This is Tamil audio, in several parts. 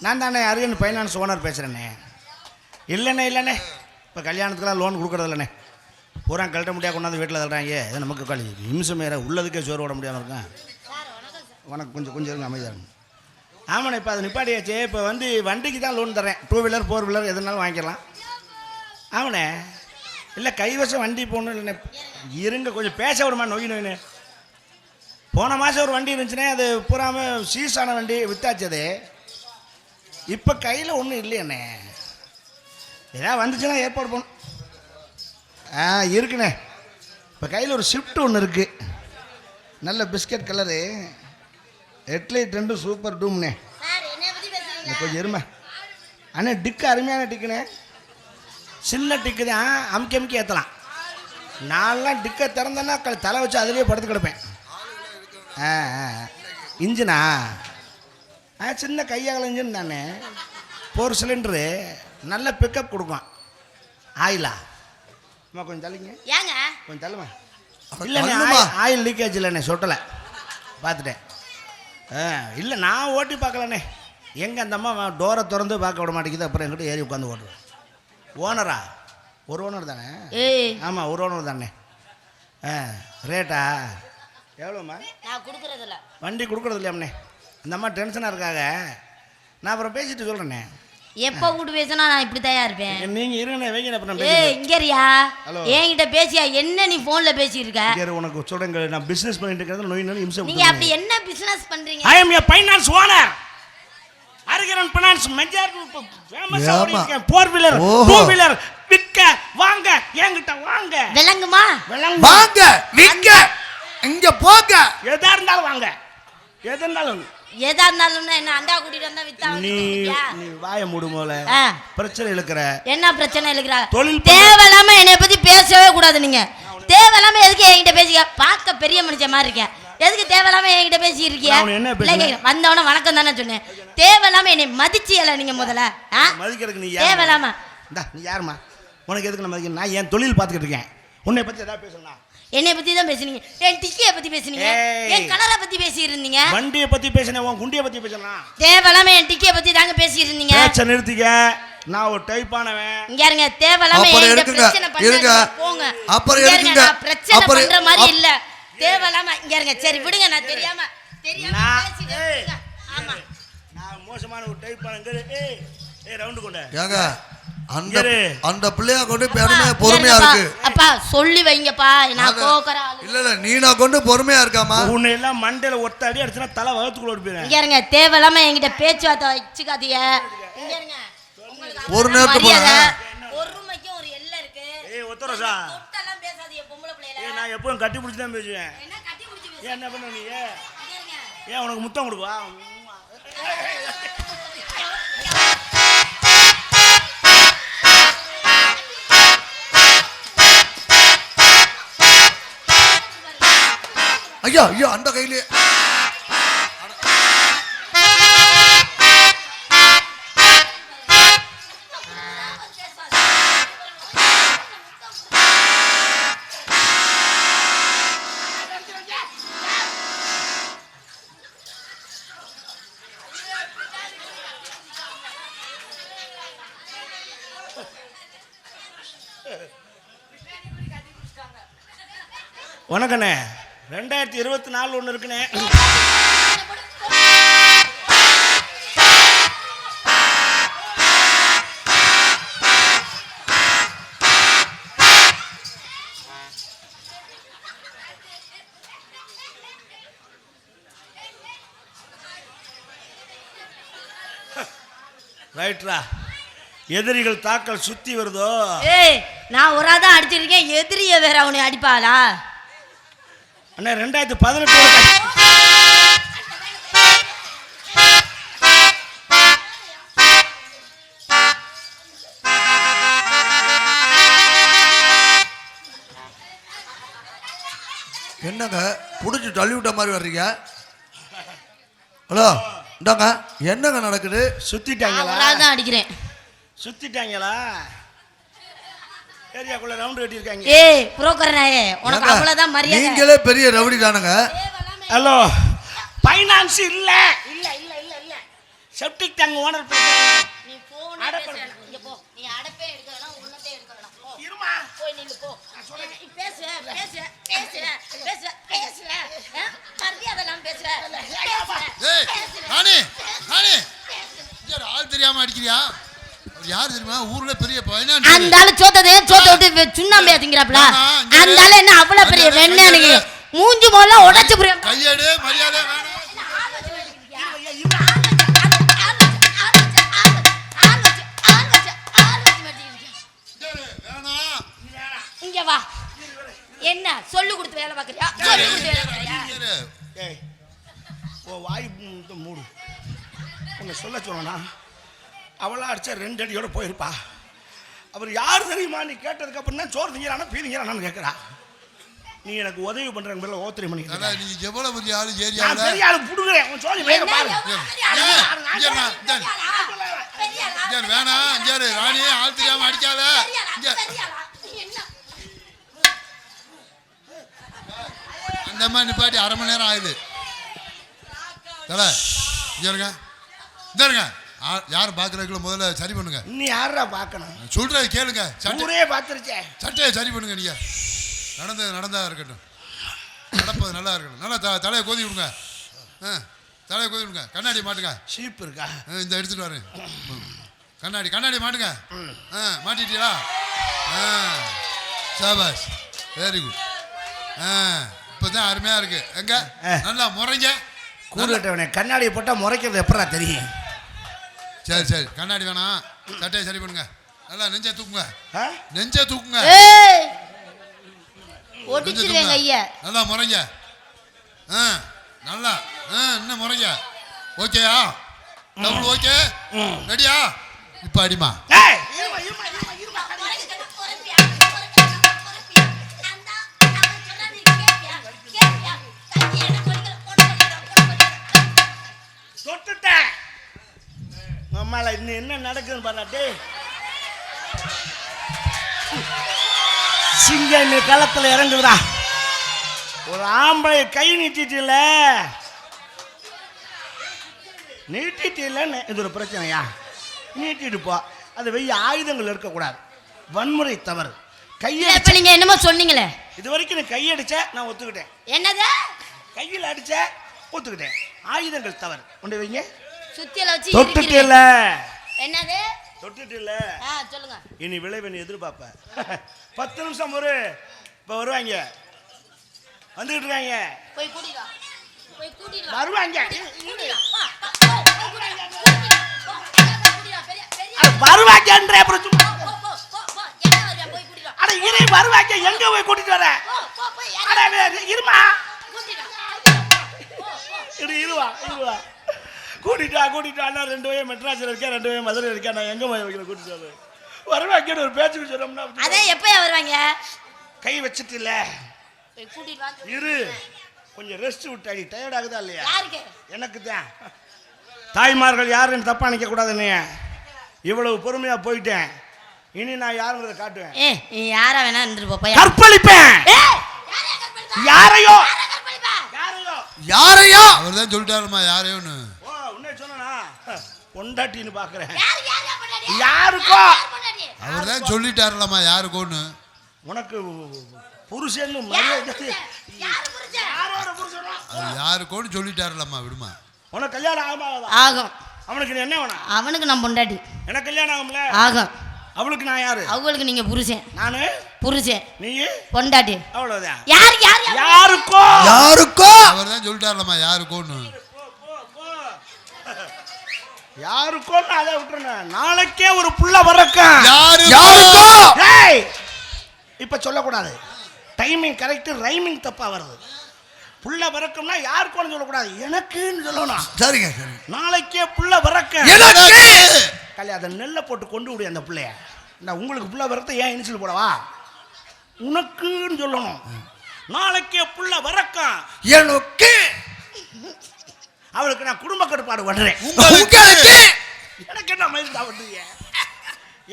நான் தானே அரியன் ஃபைனான்ஸ் ஓனர் பேசுகிறேண்ணே. இல்லைண்ணே இப்போ கல்யாணத்துக்குலாம் லோன் கொடுக்குறது இல்லைண்ணே. பூரா கழட்ட முடியாது கொண்டாந்து வீட்டில் தள்ளுறாங்க. இது நமக்கு களி நிமிஷம் வேறு உள்ளதுக்கே சோறு ஓட முடியாமல் இருக்கேன். உனக்கு கொஞ்சம் இருங்க அமைதியாக இருக்கும். ஆமாண்ணே இப்போ அது நிப்பாட்டியாச்சு. இப்போ வந்து வண்டிக்கு தான் லோன் தரேன். 2 வீலர் 4 வீலர் எதுனாலும் வாங்கிக்கலாம். ஆமாண்ணே இல்லை கைவசம் வண்டி போகணும் இல்லைண்ணே. இருங்க கொஞ்சம் பேச விடுமா நோயின்னு. போன மாதம் ஒரு வண்டி இருந்துச்சுன்னே அது பூராமல் சீஸான வண்டி வித்தாச்சு. அது இப்போ கையில் ஒன்றும் இல்லையாண்ணே. ஏதாவது வந்துச்சுன்னா ஏற்பாடு பண்ணணும். இருக்குண்ணே இப்போ கையில் ஒரு ஷிஃப்ட் ஒன்று இருக்குது. நல்ல பிஸ்கட் கலரு ஹெட்லைட் 2 சூப்பர் டூம்ண்ணே. கொஞ்சம் இருமா அண்ணே. டிக்கு அருமையான டிக்குண்ணே. சின்ன டிக்கு தான் அமுக்கி ஏற்றலாம். நான்லாம் டிக்கை திறந்தேன்னா தலை வச்சு அதிலேயே படுத்து கிடப்பேன். இன்ஜினா சின்ன கையாகல இன்ஜின் தானே. 4 சிலிண்டரு நல்ல பிக்கப் கொடுக்கும். ஆயிலா அம்மா கொஞ்சம் தள்ளிங்க. ஏங்க கொஞ்சம் தள்ளுமா. இல்லைண்ணே ஆயில் லீக்கேஜ் இல்லைண்ணே சொட்டலை பார்த்துட்டேன். இல்லை நான் ஓட்டி பார்க்கலண்ணே. எங்கே அந்த அம்மா டோரை திறந்து பார்க்க விட மாட்டேங்குது. அப்புறம் என்கிட்ட ஏறி உட்காந்து ஓட்டுவேன். ஓனரா? ஒரு ஓனர் தானே? ஆமாம் ஒரு ஓனர் தானே. ரேட்டா எவ்வளோம்மா? நான் கொடுக்குறதில்ல. வண்டி கொடுக்குறது இல்லையாம்ண்ணே. இந்த அம்மா டென்ஷனாக இருக்காங்க. நான் அப்புறம் பேசிட்டு சொல்கிறேண்ணே. எப்போ கூட்டு பேசினா நான் இப்படி தயார் இருப்பேன். நீங்கள் இருங்கண்ணே வைங்க. அப்புறம் இங்கேரியா என்கிட்ட பேசியா என்ன நீ ஃபோனில் பேசியிருக்க? உனக்கு சொல்லுங்க நான் பிஸ்னஸ் பண்ணிட்டு இருக்கிறது நோய் நிமிஷம். நீங்கள் அப்படி என்ன பிஸ்னஸ் பண்ணுறீங்க? I am a finance owner. Harikaran finance major famous ஆகிருக்கேன். 4 வீலர் 2 வீலர் விற்க வாங்க என்கிட்ட வாங்க. விளங்குமா? வாங்க விற்க இங்கே போங்க. எதா இருந்தாலும் வாங்க. எதா இருந்தாலும் என்ன அண்டா கூட்டிட்டு வந்தா வித்தா? நீ வாய மூடுமோல பிரச்சனை இழுக்கிற. என்ன பிரச்சனை இழுக்கிற? தொழில் தேவையில்லாம என்னை பத்தி பேசவே கூடாது. நீங்க தேவையில்லாம எதுக்கு என்கிட்ட பேசிக்க? பார்க்க பெரிய மனுஷன் மாதிரி இருக்கேன். எதுக்கு தேவையில்லாம என்கிட்ட பேசி இருக்கியா? வந்தவன வணக்கம் தானே சொன்னேன். தேவையில்லாம என்னை மதிச்சியல நீங்க முதல்ல. மதிக்கிறதுக்கு நீ தேவையில்லாம நீ யாருமா? உனக்கு எதுக்கு நான் மதிக்க? நான் என் தொழில் பார்த்துக்கிட்டு இருக்கேன். உன்னை பத்தி ஏதாவது பேசணும்? என்னை பத்தி தான் பேசுனீங்க. என் டிக்கியை பத்தி பேசுனீங்க. என் கலரை பத்தி பேசி இருந்தீங்க. வண்டியை பத்தி பேசினேன். உன் குண்டியை பத்தி பேசலாம். தேவையில்லாம என் டிக்கியை பத்தி தாங்க பேசி இருந்தீங்க. பேச்ச நிறுத்திக்க. நான் ஒரு டைப்பானவன். இங்க இருங்க. தேவையில்லாம என்கிட்ட பிரச்சனை பண்ணாதீங்க. போங்க. அப்புறம் இருங்க. நான் பிரச்சனை பண்ற மாதிரி இல்ல. தேவையில்லாம இங்க இருங்க. சரி விடுங்க. நான் தெரியாம பேசிட்டு. ஆமா நான் மோசமான ஒரு டைப்பானங்க. ரவுண்ட் கொண்ட ஏங்க அந்த பிள்ளையா கொண்டு பொறுமையா இருக்கு. அப்பா சொல்லி வைங்கப்பா. நான் கோக்கற ஆளு இல்ல நீனா கொண்டு பொறுமையா இருக்காமா? உன்னை எல்லாம் மண்டையில ஒத்த அடி அடிச்சனா தலை வகுத்துக்குள்ள ஓடிப்பேன். இங்க இருங்க. தேவையில்லாம என்கிட்ட பேச்சுவார்த்தை வச்சுக்காதீங்க. இங்க இருங்க. ஒரு நேரத்துக்கு பொறுமைக்கு ஒரு எல்லை இருக்கு. ஒத்தரசா தொட்டலாம் பேசாதீங்க பொம்பளை பிள்ளைல. நான் எப்பவும் கட்டி பிடிச்சி தான் பேசுவேன். என்ன கட்டி பிடிச்சி பேசுற? என்ன பண்ண நீ? இங்க இருங்க. உனக்கு முத்தம் கொடுவா? ஐயோ அந்த கையிலே வணக்கண்ணே. 2024 ஒன்று இருக்குண்ணே. ரைட்ரா. எதிரிகள் தாக்கல் சுத்தி வருதோ? நான் ஒரு தான் அடிச்சிருக்கேன். எதிரிய வேற அவனை அடிப்பாளா? அண்ணா 2018 என்னங்க புடிச்சு தள்ளி விட்ட மாதிரி வர்றீங்க? ஹலோ இந்தாங்க என்னங்க நடக்குது? சுத்திட்டாங்களா? தான் அடிக்கிறேன். சுத்திட்டாங்களா? ஏரியாக்குள்ள ரவுண்ட் கட்டி இருக்காங்க. புரோக்கர் நாயே உனக்கு அவ்வளவுதான் மரியாதை. நீங்களே பெரிய ரவுடி தானங்க. ஹலோ ஃபைனான்ஸ் இல்ல இல்ல இல்ல இல்ல இல்ல செப்டிக் டேங்க் ஓனர் பேசுறேன். நீ போன் இங்க போ. நீ அடப்பே எடுக்க வேணாம், உன்னதே எடுக்க வேணாம். போ. இருமா. போய் நில்லு போ. நீ பேசு. மரியாதைலாம் பேசுற. ஏய் ராணி ராணி யார் ஆள் தெரியாம அடிக்கிறியா? அவர் யார் தெரியுமா? ஊர்ல பெரிய பையனா அந்த ஆளு சோத்த விட்டு சுண்ணாம்பு ஏத்திங்கறாப்ல. அந்த ஆளு என்ன அவ்வளவு பெரிய வெண்ணெனுக்கு மூஞ்சி மொல்ல உடைச்சு புரியும். கையேடு மரியாதை வேணும். இங்க வா. என்ன சொல்லு கொடுத்து வேலை பாக்குறியா? சொல்லு கொடுத்து வேலை பாக்குறியா? ஏய் ஓ வாய் மூடு. உன்னை சொல்ல சொன்னா அவளா அடிச்சா 2 அடியோட போயிருப்பா. அவர் யார் தெரியுமா? நீ கேட்டதுக்கு அப்புறம் தான் சோறு திங்கிறானா பீதிங்கிறானான்னு கேட்குறா. நீ எனக்கு உதவி பண்ற பேர்ல ஓத்திரி பண்ணி நீ எவ்வளவு பெரிய ஆளு ஏரியா? நான் பெரிய ஆளு புடுங்குறேன். உன் சோழி வேக பாரு. வேணாம் இஞ்சாரு ராணி ஆள் தெரியாம அடிக்காத. அந்த மாதிரி நிப்பாட்டி 1/2 மணி நேரம் ஆகுது. தலை இங்க இருங்க. யாரும் பாக்குறதுக்குள்ள முதல்ல சரி பண்ணுங்க. நீ யாரா பாக்கணும்? சொல்றது கேளுங்க. ஊரே பாத்துருச்சே. சட்டையை சரி பண்ணுங்க. நீங்க நடந்தா இருக்கட்டும். நடப்பது நல்லா இருக்கட்டும். நல்லா தலையை கோதி விடுங்க. தலையை கோதி விடுங்க. கண்ணாடி மாட்டுங்க. சீப்பு இருக்கா? இந்த எடுத்துட்டு வரேன். கண்ணாடி மாட்டுங்க. மாட்டிட்டீங்களா? Shahbaz very good. இப்பதான் அருமையா இருக்கு. எங்க நல்லா முறைங்க. கூறுகட்டவனே கண்ணாடியை போட்டா முறைக்கிறது எப்படா தெரியும்? சரி கண்ணாடி வேணாம். சட்டையை சரி பண்ணுங்க. நல்லா நெஞ்ச தூக்குங்க. ஒடிச்சிருவேன் கைய. நல்லா முறைங்க. நல்லா இன்னும் முறைங்க. ஓகேயா? Double okay. ரெடியா? இப்ப அடிமா. தொட்டுட்டேன். அம்மால இன்னும் என்ன நடக்குதுன்னு பாராட்டே. சிங்கம் இந்த களத்துல இறங்குதுடா. ஒரு ஆம்பளை கை நீட்டிட்டு இது ஒரு பிரச்சனையா? நீட்டிட்டு போ. அது வெய்ய ஆயுதங்கள் இருக்கக்கூடாது. வன்முறை தவறு. கையடிச்ச நீங்க என்னமோ சொன்னீங்களே. இது வரைக்கும் நீ கையடிச்ச நான் ஒத்துக்கிட்டேன். என்னது? கையில் அடிச்ச ஒத்துக்கிட்டேன். ஆயுதங்கள் தவறு. கொண்டு வைங்க. சுத்தியல வச்சு தொட்டுட்டு இல்ல. என்னது? தொட்டுட்டு இல்ல. சொல்லுங்க. இனி விளைவை நீ எதிர்பார்ப்ப. 10 நிமிஷம் ஒரு இப்ப வருவாங்க. வந்துகிட்டு இருக்காங்க. போய் கூட்டிட்டு வா. வருவாங்க. வருவாங்கன்ற அப்புறம் சும்மா அட இரு வருவாங்க. எங்க போய் கூட்டிட்டு வர? அட இருமா. இருவா கூட்டிட்டு வா. நான் 2 வயசு மெட்ராஸ்ல இருக்கேன், 2 வயசு மதுரை இருக்கேன். நான் எங்க போய் கூட்டிட்டு வர? வருவாங்க. ஒரு பேச்சு சொன்னோம்னா அதே எப்பயா வருவாங்க? கை வச்சிட்டு இல்ல. கூட்டிட்டு வா. இரு கொஞ்சம் ரெஸ்ட் விட்டாடி. டயர்ட் ஆகுதா இல்லையா? யாருக்கு? எனக்கு தான். தாய்மார்கள் யாருன்னு தப்பா நினைக்க கூடாதுன்னு இவ்வளவு பொறுமையா போயிட்டேன். இனி நான் யாருன்றத காட்டுவேன். நீ யாரா வேணா இருந்துட்டு போ. கற்பழிப்பேன். யாரையோ அவர் தான் சொல்லிட்டாருமா யாரையோன்னு. ஓ உன்னை சொன்னா பொண்டாட்டின்னு பாக்குறேன். யாருக்கோ அவர் தான் சொல்லிட்டாருலமா யாருக்கோன்னு. உனக்கு புருஷன் யாருக்கோன்னு சொல்லிட்டாருலம்மா. விடுமா. உனக்கு கல்யாணம் ஆகும். அவனுக்கு என்ன வேணும்? அவனுக்கு நான் பொண்டாட்டி. எனக்கு கல்யாணம் ஆகும்ல? ஆகும். அவளுக்கு நான் யாரு? அவளுக்கு நீங்க புருஷன். நானு புருஷன். நீ பொண்டாட்டி. அவ்வளவுதான். யாருக்கோ அவர் தான் சொல்லிட்டாருலம்மா யாருக்கோன்னு. யாருக்கோன்னு அதை விட்டுறேன். நாளைக்கே ஒரு புள்ள வரக்கும். யாருக்கோ இப்ப சொல்லக்கூடாது. டைமிங் கரெக்ட், ரைமிங் தப்பா வருது. புள்ள வரக்கும்னா யாருக்கோன்னு சொல்லக்கூடாது, எனக்குன்னு சொல்லணும். சரிங்க. நாளைக்கே புள்ள வரக்கும். கல்யாணம் அதை நெல்லை போட்டு கொண்டு விடு அந்த பிள்ளைய. நான் உங்களுக்கு புள்ள வரத்தை ஏன் இனிஷியல் போடவா? உனக்குன்னு சொல்லணும். நாளைக்கே புள்ள வரக்கும். எனக்கு அவளுக்கு நான் குடும்ப கட்டுப்பாடு பண்றேன். எனக்கு என்ன மயில்தா பண்றீங்க?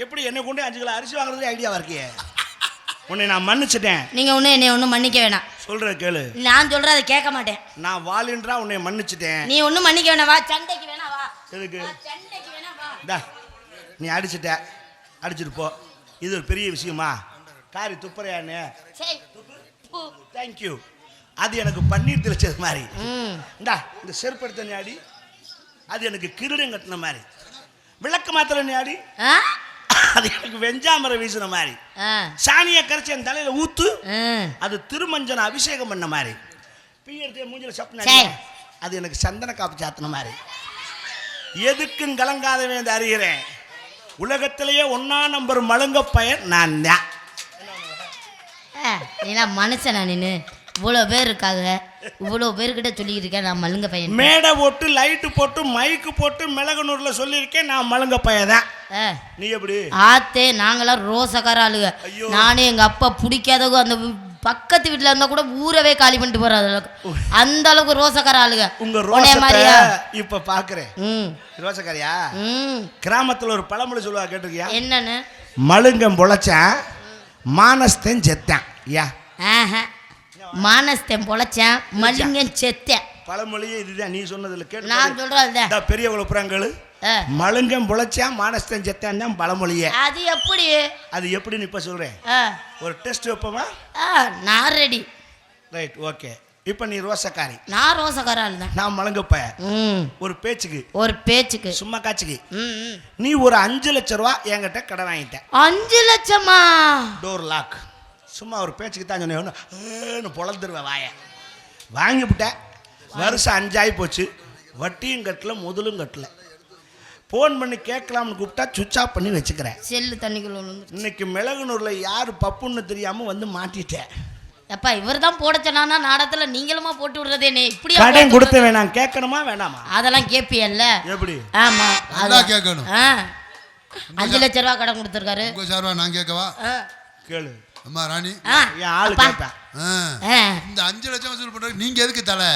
எப்படி என்னை கொண்டு 5 கிலோ அரிசி வாங்குறது ஐடியாவா இருக்கே? உன்னை நான் மன்னிச்சிட்டேன். நீங்க என்னை ஒன்றும் மன்னிக்க வேணாம். சொல்ற கேளு. நான் சொல்றத கேட்க மாட்டேன். நான் வாலின்றா உன்னை மன்னிச்சிட்டேன். நீ ஒன்றும் மன்னிக்க வேணாம். வா சண்டைக்கு வேணா வா. எதுக்கு டா நீ அடிச்சுட்டு போ. இது ஒரு பெரிய விஷயமா? காரி துப்புறையானே தேங்க்யூ. அது எனக்கு பன்னீர் தெளிச்சது மாதிரி. இந்தா இந்த செருப்படுத்த நீ அடி. அது எனக்கு கிருடம் கட்டின மாதிரி. விளக்கு மாத்திர நீ அடி. அது எனக்கு வெஞ்சாமரை வீசின மாதிரி. சாணியை கரைச்சி என் தலையில ஊத்து. அது திருமஞ்சன அபிஷேகம் பண்ண மாதிரி. பீயர்த்தே மூஞ்சில சப்ன அது எனக்கு சந்தன காப்பு சாத்தின மாதிரி. எதுக்கும் கலங்காதவே என்று அறிகிறேன். உலகத்திலேயே 1ஆம் நம்பர் மழுங்க பையன் நான் தான். நீனா மனுஷனா நின்று இவ்வளோ பேர் இருக்காங்க, இவ்வளோ பேர்கிட்ட சொல்லிக்கிட்டு இருக்கேன் நான் மழுங்க பையன். மேடை போட்டு லைட்டு போட்டு மைக்கு போட்டு மிளகனூர்ல சொல்லியிருக்கேன் நான் மழுங்க பையன் தான். நீ எப்படி ஆத்தே நாங்களாம் ரோசக்கார ஆளுங்க. நானே எங்க அப்பா பிடிக்காதவங்க அந்த பக்கத்து வீட்டுல இருந்தா கூட ஊரவே காலி பண்ணிட்டு போற அளவுக்கு அந்த அளவுக்கு ரோசக்கார ஆளுங்க. உங்க ரோசக்காரியா இப்ப பாக்குறேன். ரோசக்காரியா? கிராமத்துல ஒரு பழமொழி சொல்லுவா, கேட்டிருக்கியா? என்னன்னு? மழுங்கம் பொழைச்சான் மானஸ்தன் செத்தான். யா மானஸ்தன் பொழைச்சேன் மழுங்கன் செத்தேன். பழமொழியே இதுதான். நீ சொன்னதுல கேட்டு நான் சொல்றேன் பெரிய குழப்பங்கள். மழுங்கம் பொழைச்சான் மானஸ்தன் செத்தான் தான் பழமொழியே. அது எப்படி? அது எப்படின்னு இப்ப சொல்றேன். ஒரு டெஸ்ட் வைப்போமா? நான் ரெடி. Right, okay. இப்ப நீ ரோசக்காரி, நான் ரோசக்கார ஆளு தான். நான் மழுங்கப்ப. ஒரு பேச்சுக்கு சும்மா காட்சிக்கு நீ ஒரு 5 லட்சம் ரூபா என்கிட்ட கடன் வாங்கிட்ட. 5 லட்சமா? Door lock. சும்மா ஒரு பேச்சுக்கு தான் சொன்னேன். பொழந்துருவேன் வாய. வாங்கிவிட்ட. வருஷம் 5 ஆகி போச்சு. வட்டியும் கட்டல முதலும் கட்டல. ஃபோன் பண்ணி கேட்கலாம்னு கூப்பிட்டா சுவிட்ச் ஆஃப் பண்ணி வச்சுக்கிறேன். செல்லு தண்ணிக்குள்ள. இன்னைக்கு மிளகுனூர்ல யாரு பப்புன்னு தெரியாம வந்து மாட்டிட்டேன். அப்பா இவர் தான் போட சொன்னா நாடத்துல நீங்களுமா போட்டு விடுறதே. இப்படி கடன் கொடுத்து வேணாம் கேட்கணுமா வேணாமா? அதெல்லாம் கேப்பியல்ல. எப்படி? ஆமா அதான் கேட்கணும். 5 லட்சம் ரூபா கடன் கொடுத்துருக்காரு. உங்க சார்பா நான் கேட்கவா? கேளு. அம்மா ராணி, என் ஆளு கேட்பேன். இந்த 5 லட்சம் வசூல் பண்றது நீங்க எதுக்கு தலை?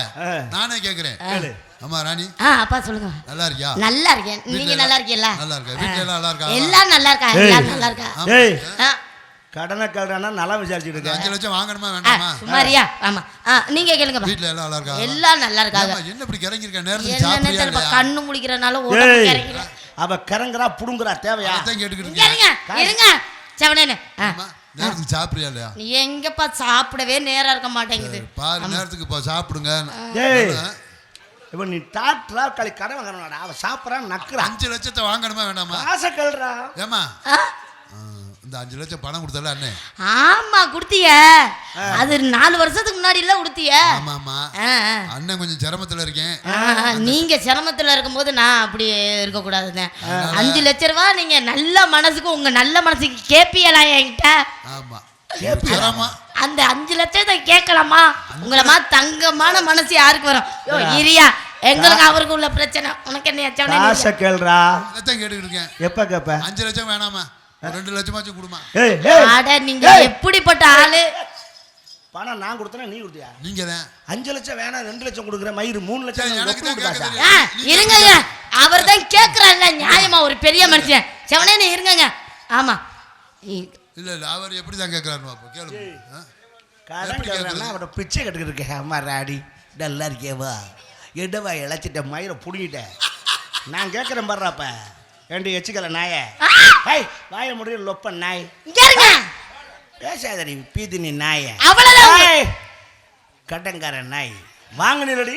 நானே கேட்கிறேன். கேளு. அம்மா ராணி. அப்பா சொல்லுங்க. நல்லா இருக்கியா? நல்லா இருக்கேன். நீங்க நல்லா இருக்கீங்களா? நல்லா இருக்கேன். வீட்ல எல்லாம் நல்லா இருக்கா? எல்லாம் நல்லா இருக்கா? எல்லாம் நல்லா இருக்கா? ஏய் கடனை கல்றானா நல்லா விசாரிச்சிட்டு இருக்க. 5 லட்சம் வாங்கணுமா வேண்டாமா? சுமாரியா? ஆமா. நீங்க கேளுங்க. வீட்ல எல்லாம் நல்லா இருக்கா? எல்லாம் நல்லா இருக்காங்க. என்ன இப்படி கறங்கி இருக்க? நேரத்துக்கு சாப்பிடுறியா இல்லையா? கண்ணு முழிக்கிறனால உடம்பு கறங்கல. அவ கறங்கறா புடுங்கறா தேவையா? அதான் கேட்டுக்கிட்டு இருக்கேன். இருங்க செவனேனே. நேரத்துக்கு சாப்பிடுறியா இல்லையா? நீ எங்கப்பா சாப்பிடவே நேரம் இருக்க மாட்டேங்குது. பாரு நேரத்துக்கு பா சாப்பிடுங்க. ஏய் இப்ப நீ டாக்டரா களி கடை வாங்கறடா. அவ சாப்பிறான் நக்குறா. 5 லட்சத்தை வாங்கணுமா வேண்டாமா? காசை கல்றா. ஏமா இந்த 5 லட்சம் பணம் கொடுத்தல அண்ணே? ஆமா குடுத்திய. அது 4 வருஷத்துக்கு முன்னாடி இல்ல குடுத்திய. ஆமா ஆமா. அண்ணன் கொஞ்சம் சிரமத்துல இருக்கேன். நீங்க சிரமத்துல இருக்கும்போது நான் அப்படி இருக்க கூடாதுங்க. 5 லட்சம் ரூபாய் நீங்க நல்ல மனசுக்கு உங்க நல்ல மனசுக்கு கேப்பியலா என்கிட்ட? ஆமா. அந்த 5 லட்சத்தை கேட்கலாமா? உங்களமா தங்கமான மனசு யாருக்கு வரும்? யோ இரியா எங்களுக்கு அவருக்கு உள்ள பிரச்சனை. உனக்கு என்ன ஏச்சவனே? காசை கேளுடா. அதான் கேட்டுக்கிட்டு இருக்கேன். எப்ப கேப்ப? 5 லட்சம் வேணாமா? 2 லட்சமாச்சும் கொடுமா. அட நீங்க எப்படிப்பட்ட ஆளு? பணம் நான் கொடுத்தனா நீ கொடுத்தியா? நீங்க தான். 5 லட்சம் வேணா 2 லட்சம் கொடுக்குற மயிறு 3 லட்சம் எனக்கு தான் கேக்குது. இருங்க அவர் தான் கேக்குறாருல நியாயமா ஒரு பெரிய மனுஷன். செவனே இருங்க. ஆமா இல்ல இல்ல அவர் எப்படி தான் கேக்குறாரு பாப்பா கேளு. கடன் கேக்குறானா அவட பிச்சை கட்டுக்கிட்டு இருக்கே. அம்மா ராடி நல்லா இருக்கேவா? எடுவா இழைச்சிட்ட மயிரை புடிங்கிட்ட. நான் கேட்குறேன் பாடுறாப்ப. ஏண்டி எச்சிக்கல நாயே. ஹேய் வாய முடியும் லொப்ப நாய். கேளுங்க. பேசாதடி பீதினி நாயே. அவ்வளவுதான். கடன்காரன் நாய். வாங்கினடி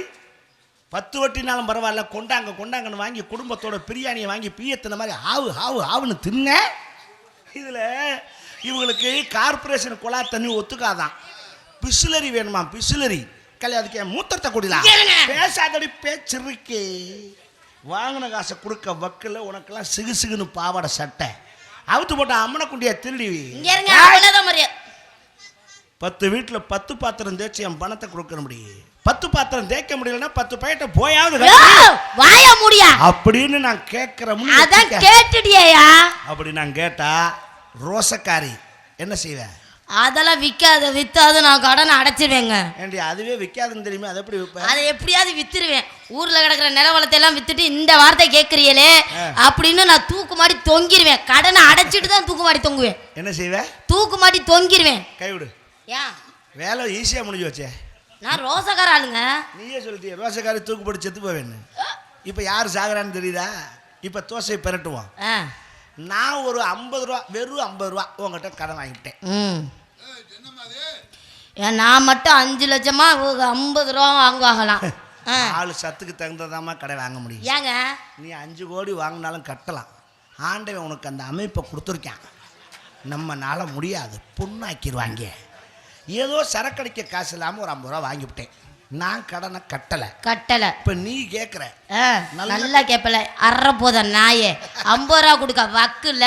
10 வட்டினாலும் பரவாயில்ல. கொண்டாங்கன்னு வாங்கி குடும்பத்தோட பிரியாணியை வாங்கி பீயத்தின மாதிரி ஆவுன்னு தின்ன. இதில் இவங்களுக்கு கார்பரேஷன் குழா தண்ணி ஒத்துக்காதான். பிஸ்லரி வேணுமா? பிஸ்லரி அதுக்கு மூத்திரத்தை குடிலாம். பேசாதடி பேச்சிருக்கே. வாங்கின காசை கொடுக்க வக்கில் உனக்கெல்லாம் சிகுன்னு பாவாடை சட்டை அவுத்து போட்ட அம்மனை குண்டியா திருடி. 10 வீட்டில் 10 பாத்திரம் தேய்ச்சி என் பணத்தை கொடுக்க முடியும். 10 பாத்திரம் தேய்க்க முடியலன்னா 10 பையிட்ட போயாவது வாய முடியா அப்படின்னு நான் கேட்கிறேன். அதான் கேட்டுடியா? அப்படி நான் கேட்டா ரோசக்காரி என்ன செய்வேன்? அதெல்லாம் வித்தாது நான் கடனை அடைச்சிருவேங்க. ஏண்டி அதுவே விற்காதுன்னு தெரியுமா? அதை எப்படி விற்பேன்? அதை எப்படியாவது வித்துருவேன். ஊர்ல கிடக்குற நிலவளத்தை எல்லாம் வித்துட்டு இந்த வார்த்தை கேட்கறியலே அப்படின்னு நான் தூக்கு மாட்டி தொங்கிருவேன். கடனை அடைச்சிட்டு தான் தூக்கு மாட்டி தொங்குவேன். என்ன செய்வேன்? தூக்கு மாட்டி தொங்கிருவேன். கைவிடு. ஏன் வேலை ஈஸியா முடிஞ்சு வச்சே. நான் ரோசக்கார ஆளுங்க. நீயே சொல்லிட்டிய ரோசக்காரி தூக்கு போட்டு செத்து போவேன்னு. இப்போ யார் சாகுறான்னு தெரியுதா? இப்போ தோசையை பெரட்டுவோம். நான் ஒரு 50 ரூபா, வெறும் 50 ரூபா உங்ககிட்ட கடன் வாங்கிட்டேன். நான் மட்டும் 5 லட்சமா 50 ரூபா வாங்குவாங்களாம். ஆளு சத்துக்கு தகுந்ததாமா கடை வாங்க முடியும். ஏங்க நீ 5 கோடி வாங்கினாலும் கட்டலாம். ஆண்டவன் உனக்கு அந்த அமைப்பை கொடுத்துருக்கான். நம்மனால முடியாது, பொண்ணாக்கிடுவாங்க. ஏதோ சரக்கடிக்க காசு இல்லாமல் ஒரு 50 ரூபா வாங்கிவிட்டேன். நான் கடனை கட்டலை. இப்போ நீ கேட்குற நல்லா கேட்பல. அற போத நாயே 50 ரூபா கொடுக்க வக்குல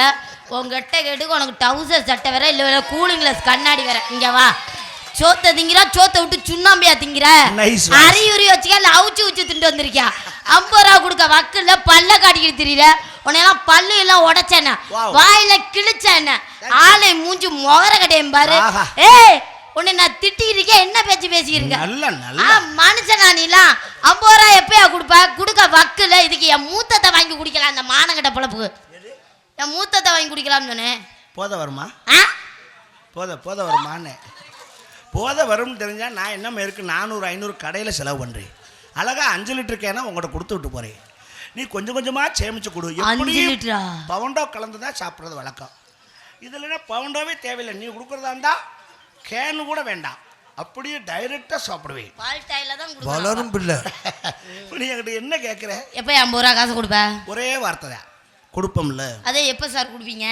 உங்ககிட்ட கேட்டுக்கு உனக்கு டவுசர் சட்டை வேற இல்லை கூலிங் கிளாஸ் கண்ணாடி வேற. இங்க வா, சோத்தை திங்கிறா, சோத்தை விட்டு சுண்ணாம்பியா திங்கிற, அறியுறி வச்சுக்க இல்லை அவுச்சு உச்சு திண்டு வந்திருக்கியா. 50 ரூபா கொடுக்க வக்குல பல்ல காட்டிக்கிட்டு தெரியல. உன்னையெல்லாம் பல்லு எல்லாம் உடைச்சேன்ன, வாயில கிழிச்சேன்ன, ஆளை மூஞ்சி முகர கடையும் பாரு. ஏய் உன்னை நான் திட்டிக்கிட்டு இருக்கேன், என்ன பேச்சு பேசிக்கிறேன்? மனுஷனா நீலாம் 50 ரூபா எப்பயா கொடுப்ப? கொடுக்க வக்குல இதுக்கு என் மூத்தத்தை வாங்கி குடிக்கலாம். அந்த மானங்கட்ட பொழப்புக்கு என் மூத்தத்தை வாங்கி குடிக்கலாம்னு சொன்னேன். போத வருமா? போத வருமானே? போத வரும்னு தெரிஞ்சா நான் என்னம்மா இருக்கு 400-500 கடையில் செலவு பண்ணுறேன். அழகா 5 லிட்டர் கேனா உங்கள்கிட்ட கொடுத்து விட்டு போகிறேன். நீ கொஞ்சம் கொஞ்சமாக சேமிச்சு கொடு. 5 லிட்டரா? பவுண்டோ கலந்து தான் சாப்பிட்றது வழக்கம். இதுலன்னா பவுண்டோவே தேவையில்லை. நீ கொடுக்குறதா இருந்தா கேனு கூட வேண்டாம், அப்படியே டைரெக்டாக சாப்பிடுவேன். வளரும் பிள்ளை. நீ என்கிட்ட என்ன கேட்குற? எப்போ 50 ரூபா காசு கொடுப்பேன்? ஒரே வார்த்தை தான், கொடுப்போம்ல. அதே எப்போ சார் கொடுப்பீங்க?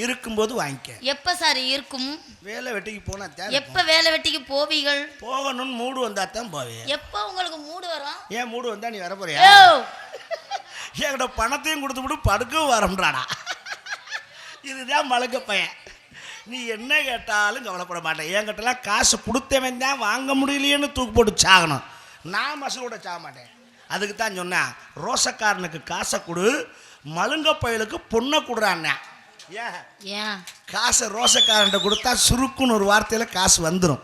இருக்கும்போது வாங்கிக்க. எப்போ சார் இருக்கும்? வேலை வெட்டிக்கு போனா எப்போ வேலை வெட்டிக்கு போவீர்கள்? போகணும்னு மூடு வந்தா தான் போவேன். எப்போ உங்களுக்கு மூடு வரும்? ஏன் மூடு வந்தா நீ வர போறியா? என்கிட்ட பணத்தையும் கொடுத்து விட்டு படுக்கவும் வரம்ன்றாடா. இதுதான் மலக்க பையன். நீ என்ன கேட்டாலும் கவலைப்பட மாட்டேன். என்கிட்டலாம் காசு கொடுத்தவன் தான் வாங்க முடியலையேன்னு தூக்கு போட்டு சாகணும். நான் மசூட சாக மாட்டேன். அதுக்கு தான் சொன்னேன், ரோசக்காரனுக்கு காசை கொடு, மலுங்க பயலுக்கு பொண்ணை கொடுறான். ஏன் காசை ரோசக்காரன்ட்ட கொடுத்தா சுருக்குன்னு ஒரு வார்த்தையில் காசு வந்துடும்.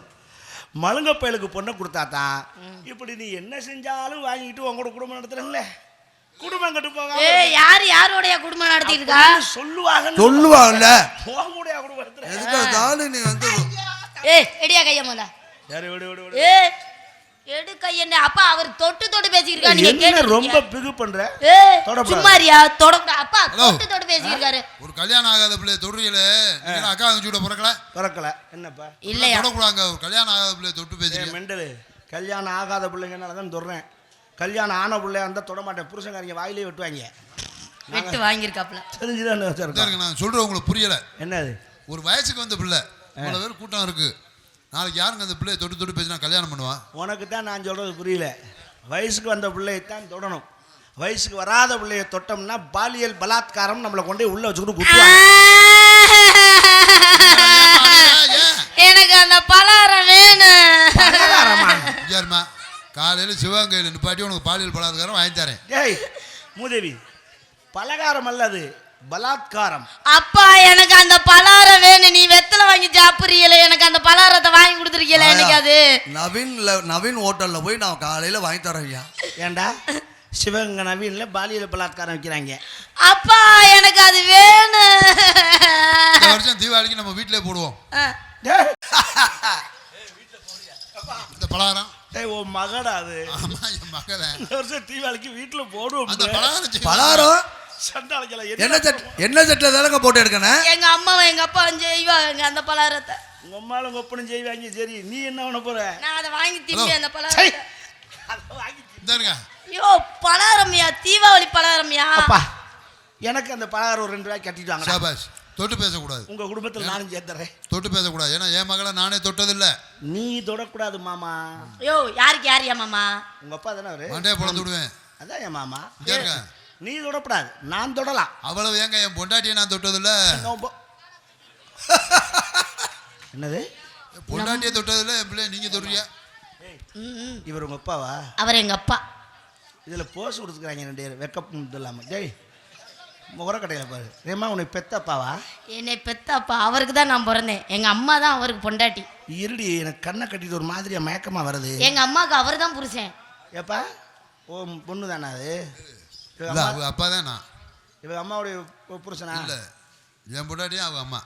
மலுங்க பயலுக்கு பொண்ணை கொடுத்தா தான் இப்படி நீ என்ன செஞ்சாலும் வாங்கிட்டு உங்களோட குடும்பம் நடத்துறீங்களே, குடும்பம் கட்டு போக. யார் யாரோடைய குடும்பம் நடத்திட்டு இருக்கா சொல்லுவாங்கல்ல. உங்களுடைய குடும்பம் எதுக்காக நீ வந்து எடியா கைய முதல்ல எடு கையன்னு. அப்பா அவர் தொட்டு பேசியிருக்கா, நீங்க கேட்டு ரொம்ப பிகு பண்ற. சும்மாரியா தொடக்கூடாது. அப்பா தொட்டு பேசியிருக்காரு. ஒரு கல்யாணம் ஆகாத பிள்ளை தொடுறீல, நீங்க அக்கா அங்கூட பிறக்கல என்னப்பா இல்லையா? தொடக்கூடாங்க. ஒரு கல்யாணம் ஆகாத பிள்ளை தொட்டு பேசுறீங்க. மெண்டல். கல்யாணம் ஆகாத பிள்ளைங்கனால தான் தொடுறேன். கல்யாணம் ஆன பிள்ளையா இருந்தா தொட மாட்டேன். புருஷங்காரங்க வாயிலே வெட்டுவாங்க. வெட்டு வாங்கியிருக்காப்ல தெரிஞ்சுதான். நான் சொல்றேன், உங்களுக்கு புரியல. என்னது? ஒரு வயசுக்கு வந்த பிள்ளை, இவ்வளோ பேர் கூட்டம் இருக்கு, நாளைக்கு யாருங்க அந்த பிள்ளையை தொட்டு பேசினா கல்யாணம் பண்ணுவான்? உனக்கு தான் நான் சொல்றது புரியல. வயசுக்கு வந்த பிள்ளையத்தான் தொடணும். வயசுக்கு வராத பிள்ளைய தொட்டோம்னா பாலியல் பலாத்காரம், நம்மளை கொண்டு உள்ள வச்சுக்கிட்டு குத்துவாங்க. எனக்கு அந்த பலாரம் வேணும். காலையில் சிவகங்கையில் நிப்பாட்டி உனக்கு பாலியல் பலாத்காரம் வாங்கி தரேன். ஏய் மூதேவி, பலகாரம் அல்லது பலாத்காரம். அப்பா எனக்கு அந்த பலாரம் வேணும். நீ வெத்தலை வாங்கி சாப்பிடுறீல, எனக்கு அந்த பலாரத்தை வாங்கி கொடுத்துருக்கீல. எனக்கு அது நவீன் ஹோட்டல்ல போய் நான் காலையில வாங்கி தரேன். ஏண்டா சிவகங்கை நவீன்ல பாலியல் பலாத்காரம் வைக்கிறாங்க. அப்பா எனக்கு அது வேணும். இந்த வருஷம் தீபாவளிக்கு நம்ம வீட்டிலே போடுவோம் இந்த பலகாரம். உன் மகடா அது? ஆமா, என் மகன். இந்த வருஷம் தீபாவளிக்கு வீட்டில் போடுவோம் அந்த பலாரம். என்ன செட்ல தானங்க போட்டு எடுக்கணும்? எங்க அம்மாவும் எங்க அப்பா செய்வாங்க அந்த பலாரத்தை. உங்க அம்மாவும் உங்க அப்பனும் செய்வாங்க. சரி, நீ என்ன பண்ண போற? நான் அதை வாங்கி திம்பேன் அந்த பலாரத்தை. ஐயோ பலாரம்யா, தீபாவளி பலாரம்யா. அப்பா எனக்கு அந்த பலாரம் ஒரு 2 ரூபாய் கட்டிட்டு வாங்க. சாபாஷ். தொட்டு பேசக்கூடாது. உங்க குடும்பத்தில் நானும் சேர்த்துறேன். தொட்டு பேசக்கூடாது. ஏன்னா என் மகளை நானே தொட்டதில்லை. நீ தொடக்கூடாது மாமா. ஐயோ யாருக்கு யாரியா மாமா? உங்க அப்பா தானே அவரு. மண்டையை பொழந்து விடுவேன். அதான் என் மாமா. நீ தொடக்கூடாது, நான் தொடலாம். அவ்வளவு ஏங்க என் பொண்டாட்டியை நான் தொட்டதில்லை. என்னது? பொண்டாட்டியை தொட்டதில்லை, என் பிள்ளை நீங்க தொடுறிய. இவர் உங்க அப்பாவா? அவர் எங்க அப்பா. இதுல போஸ் கொடுத்துக்கிறாங்க 2 பேர் வெக்கப் இல்லாம. ஜெய் முகரக்கடையில் பாரு. ஏமா உன்னை பெத்தப்பாவா? என்னை பெத்தப்பா அவருக்கு தான் நான் பிறந்தேன். எங்க அம்மா தான் அவருக்கு பொண்டாட்டி. இருடி, எனக்கு கண்ணை கட்டிட்டு ஒரு மாதிரியா மயக்கமா வருது. எங்க அம்மாவுக்கு அவர் தான் புருஷன். ஏப்பா ஓ பொண்ணு தானே அது? அப்பா தான் நான். இவங்க அம்மாவுடைய புருஷனா? இல்லை, என் பொண்டாட்டியும் அவங்க அம்மா.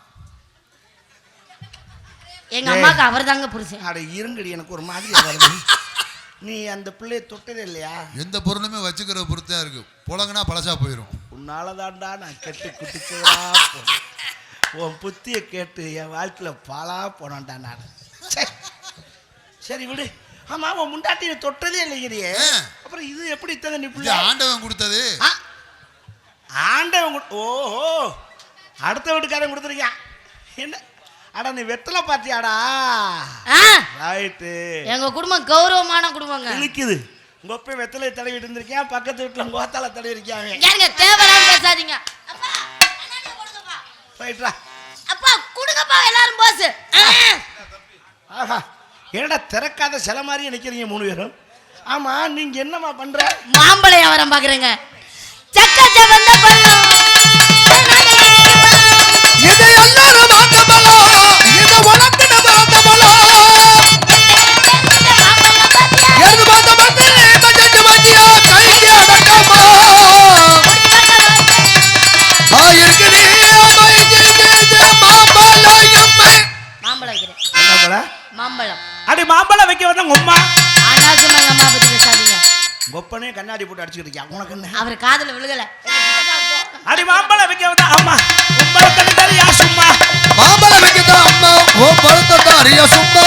எங்க அம்மாவுக்கு அவர் தாங்க புருஷன். அட இருங்கடி, எனக்கு ஒரு மாதிரியா வருது. நீ அந்த பிள்ளைய தொட்டதே இல்லையா? எந்த பொருளுமே வச்சுக்கிற பொறுத்தா இருக்கு. புழங்குனா பழசா போயிடும். உன்னாலதான்டா நான் கெட்டு குட்டிச்சதா. உன் புத்தியை கேட்டு என் வாழ்க்கையில் பாலா போனான்டா நான். சரி விடு. ஆமா, உன் முண்டாட்டி தொட்டதே இல்லைங்கிறியே, அப்புறம் இது எப்படி இத்தனை நீ பிள்ளை? ஆண்டவன் கொடுத்தது. ஆண்டவன். ஓஹோ, அடுத்த வீட்டுக்காரன் கொடுத்துருக்கான். என்ன அடா நீ வெத்தலை பாத்தியாடா? ரைட்டு. எங்க குடும்பம் கௌரவமான குடும்பங்க. இழுக்குது. உங்க அப்பா வெத்தலை தடவிட்டு இருந்திருக்கேன், பக்கத்து வீட்டுல கோத்தால தடவி இருக்காங்க. ஏங்க தேவையில்லாம பேசாதீங்க. அப்பா கண்ணாடியை கொடுங்கப்பா. போயிட்ரா. அப்பா கொடுங்கப்பா எல்லாரும் போஸ். ஆஹா, என்னடா திறக்காத சில மாதிரியே நிக்கிறீங்க 3 பேரும். ஆமா, நீங்க என்னமா பண்ற? மாம்பழ வியாபாரம் பாக்குறேங்க. சக்க செவந்த பழம் இது எல்லாரும் வாங்க பழம், இது உனக்கு வாங்க பழம். எது பார்த்த மத்திலே மஜஞ்சு மத்தியா கைக்கு அடக்கமா. ஆயிருக்குதே மைஜிஜே மாம்பழம். மாம்பழம் வைக்கிறேன். என்ன பழம்? மாம்பழம். அடி மாம்பழம் வைக்க வந்தா உங்க அம்மா. அனாவசியமா எங்க அம்மா பத்தி பேசாதீங்க. கொப்பனே கண்ணாடி போட்டு அடிச்சுக்கிட்டு இருக்கியா? உனக்கு என்ன? அவர் காதுல விழுகல. அடி மாம்பழம் வைக்க வந்தா அம்மா. உம்பளத்தடி தரியா சும்மா. மாம்பழம் வைக்கதா அம்மா, ஓ பழுத்ததா அறியா சும்மா.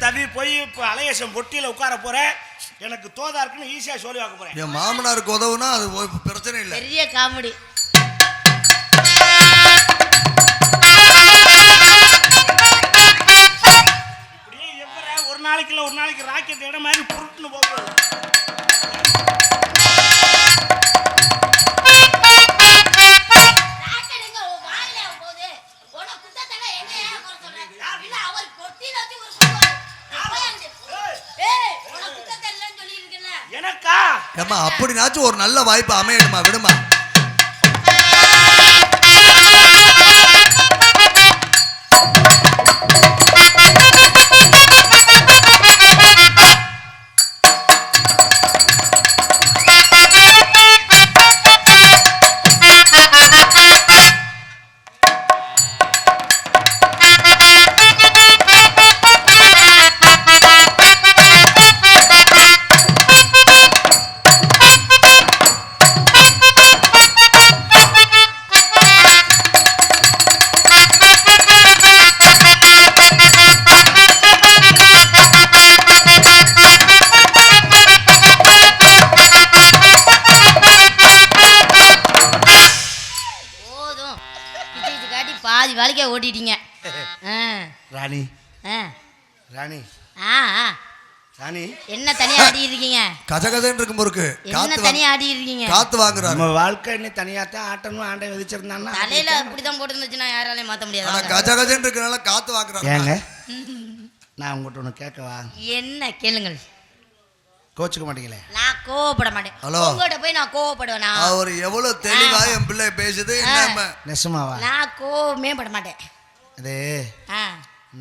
தவி போய் இப்போ அலையேசம் பொட்டியில் உட்கார போறேன். எனக்கு தோதா இருக்குன்னு ஈஸியாக சொல்லி வாக்க போறேன். என் மாமனாருக்கு உதவுனா அது பிரச்சனை இல்லை. பெரிய காமெடி. இப்படியே எவ்வளோ ஒரு நாளைக்கு ராக்கெட் இடம் மாதிரி புருட்டுன்னு போகுது. எனக்கா? ஏமா அப்படினாச்சும் ஒரு நல்ல வாய்ப்பு அமையணுமா, விடுமா. வேலைக்கே ஓட்டிட்டீங்க. ராணி ராணி ராணி என்ன தனியா ஆடி இருக்கீங்க? கஜகஜன்னு இருக்கும் பொருக்கு என்ன தனியா ஆடி இருக்கீங்க? காத்து வாங்குறாங்க. நம்ம வாழ்க்கை என்ன தனியா தான் ஆட்டணும். ஆண்டை விதிச்சிருந்தான்னா தலையில அப்படிதான் போட்டு இருந்துச்சுன்னா யாராலையும் மாத்த முடியாது. ஆனா கஜகஜன்னு இருக்கனால காத்து வாங்குறாங்க. ஏங்க நான் உங்கள்கிட்ட ஒன்று கேட்கவா? என்ன கேளுங்கள். கோச்சுக்க மாட்டீங்களே? நான் கோவப்பட மாட்டேன். உங்கள்கிட்ட போய் நான் கோவப்படுவேனா? அவர் எவ்வளவு தெளிவா என் பிள்ளை பேசுது. என்ன நெசமாவா? நான் கோவமே பட மாட்டேன். அது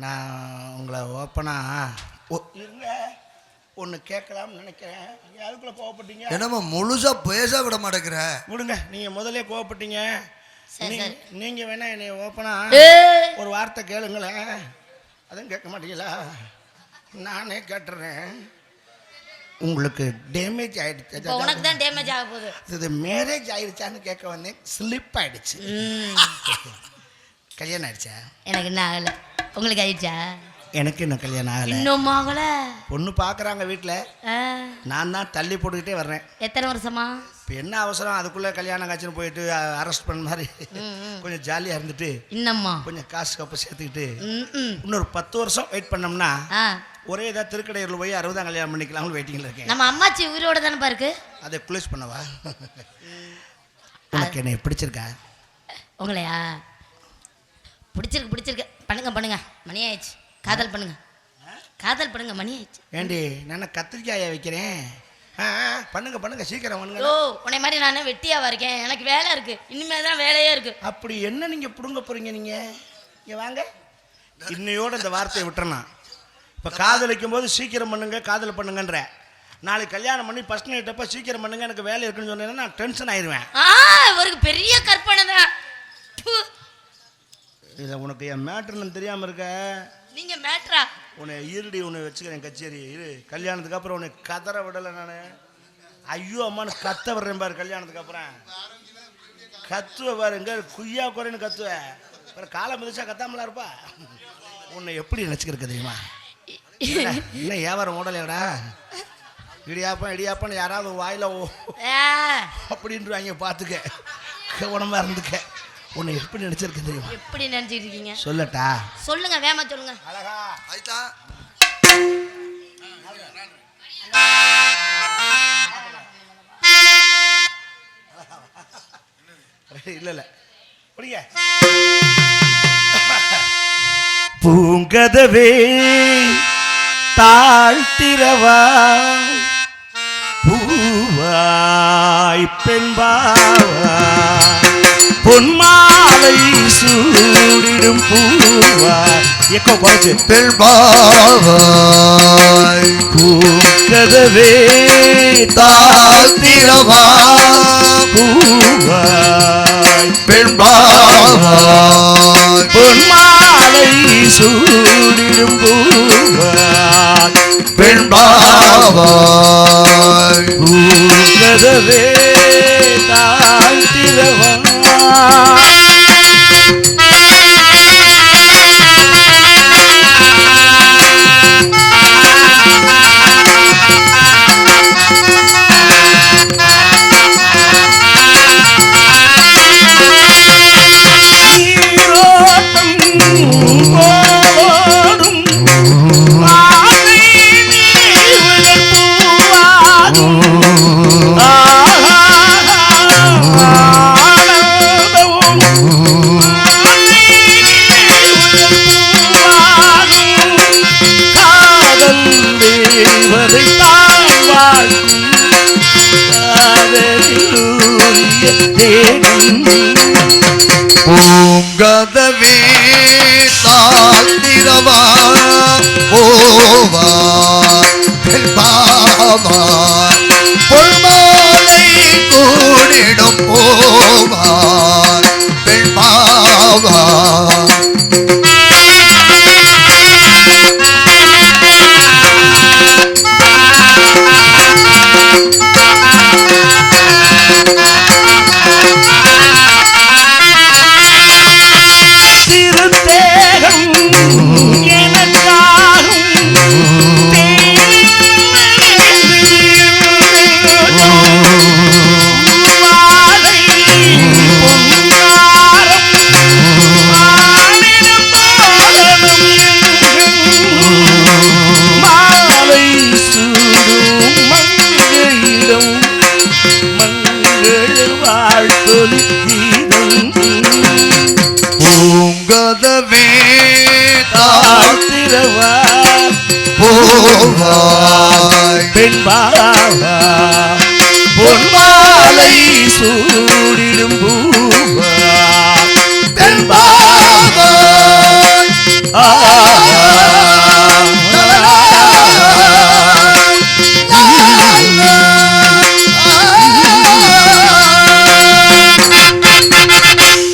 நான் உங்களை ஓப்பனா ஒன்று கேட்கலாம்னு நினைக்கிறேன். அதுக்குள்ள கோவப்பட்டீங்க. என்னம்மா முழுசா பேச விட மாட்டேங்கிற? விடுங்க, நீங்க முதலே கோவப்பட்டீங்க. நீங்க வேணா என்னை ஓப்பனா ஒரு வார்த்தை கேளுங்களேன். அதுவும் கேட்க மாட்டீங்களா? நானே கேட்டுறேன். உங்களுக்கு டேமேஜ் இப்போ ஆயிடுச்சு. உனக்கு தான் டேமேஜ் ஆக போகுது. இது மேரேஜ் ஆயிடுச்சான்னு கேட்க வந்தேன். ஸ்லிப் ஆயிடுச்சு. கல்யாணம் ஆயிடுச்சா? எனக்கு என்ன ஆகல. உங்களுக்கு ஆயிடுச்சா? எனக்கு இன்னும் கல்யாணம் ஆகல. இன்னும் ஆகல. பொண்ணு பார்க்குறாங்க வீட்டில். நான் தான் தள்ளி போட்டுக்கிட்டே வர்றேன். எத்தனை வருஷமா? இப்போ என்ன அவசரம், அதுக்குள்ளே கல்யாணம் காட்சின்னு போயிட்டு அரெஸ்ட் பண்ண மாதிரி கொஞ்சம் ஜாலியாக இருந்துட்டு இன்னம்மா கொஞ்சம் காசு கப்ப சேர்த்துக்கிட்டு இன்னொரு 10 வருஷம் வெயிட் பண்ணோம்னா ஒரே ஏதாவது திருக்கடையூரில் போய் 60ஆம் கல்யாணம் பண்ணிக்கலாம்னு வெயிட்டிங்கில் இருக்கேன். நம்ம அம்மாச்சி உயிரோட தானே இருக்கு. அதை க்ளோஸ் பண்ணவா? உனக்கு என்ன பிடிச்சிருக்கா? உங்களையா? பிடிச்சிருக்கு. பண்ணுங்க மணி ஆயிடுச்சு. காதல் பண்ணுங்க மணி ஆயிடுச்சு. ஏண்டி நான் கத்திரிக்காயை வைக்கிறேன். பண்ணுங்க சீக்கிரம் பண்ணுங்க. ஓ உன்னை மாதிரி நான் வெட்டியாவா இருக்கேன். எனக்கு வேலை இருக்கு. இனிமேல் தான் வேலையே இருக்கு. அப்படி என்ன நீங்க புடுங்க போறீங்க? நீங்க இங்க வாங்க. இன்னையோட இந்த வார்த்தையை விட்டுறணும். இப்போ காதலிக்கும் போது சீக்கிரம் பண்ணுங்க, காதல் பண்ணுங்கன்ற. நாளைக்கு கல்யாணம் பண்ணி ஃபர்ஸ்ட் நைட்டப்ப சீக்கிரம் பண்ணுங்க, எனக்கு வேலை இருக்குன்னு சொன்னேன்னா நான் டென்ஷன் ஆயிடுவேன். இவருக்கு பெரிய கற்பனை தான். இதை உனக்கு என் மேட்டர்னு தெரியாம இருக்க. நீங்க மேட்ரா? உன்னை ஈரடி உன்னை வச்சுக்கிறேன் கச்சேரி. இரு, கல்யாணத்துக்கு அப்புறம் உன்னை கதற விடலை நான். ஐயோ அம்மானு கத்த விடுறேன் பாரு. கல்யாணத்துக்கு அப்புறம் கத்துவ பாரு. எங்க குய்யா குறைன்னு கத்துவேன். காலை மிதிச்சா கத்தாமலா இருப்பா. உன்னை எப்படி நினச்சிக்கிறக்க தெரியுமா? என்ன வியாபாரம் ஓடலையாடா? இடியாப்பான்னு யாராவது வாயில அப்படின்றாங்க. பார்த்துக்க, உடம்பா இருந்துக்க. உன்னை எப்படி நினைச்சிருக்க தெரியுமா? எப்படி நினைச்சிட்டு இருக்கீங்க? சொல்லட்டா? சொல்லுங்க, வேமா சொல்லுங்க. அழகா ஆயிட்டா? இல்ல புரியுங்க. பூங்கதவே தாழ்த்திரவா பூவாய் பெண்பாவா பொன்மாலை சூடிடும் பூவாய் எக்கோ குறைச்சு பெண்பாவாய் பூங்கதவே தாழ்த்திரவா பூவாய் பெண்பாவாய் பொன்மாலை சூடிடும் பூவாய் பெண்பாவாய் பூங்கதவே தாழ்த்திரவா பூங்கதவே தாழ்த்திரவா பூவாய் பெண்பாவாய் பொன்மாலை கூடிடும் பூவாய் பெண்பாவாய் பூங்கதவே தாழ்த்திரவா பூவாய் பெண்பாவா பொன்மாலை சூடிடும் பூவா பெண்பாவாய்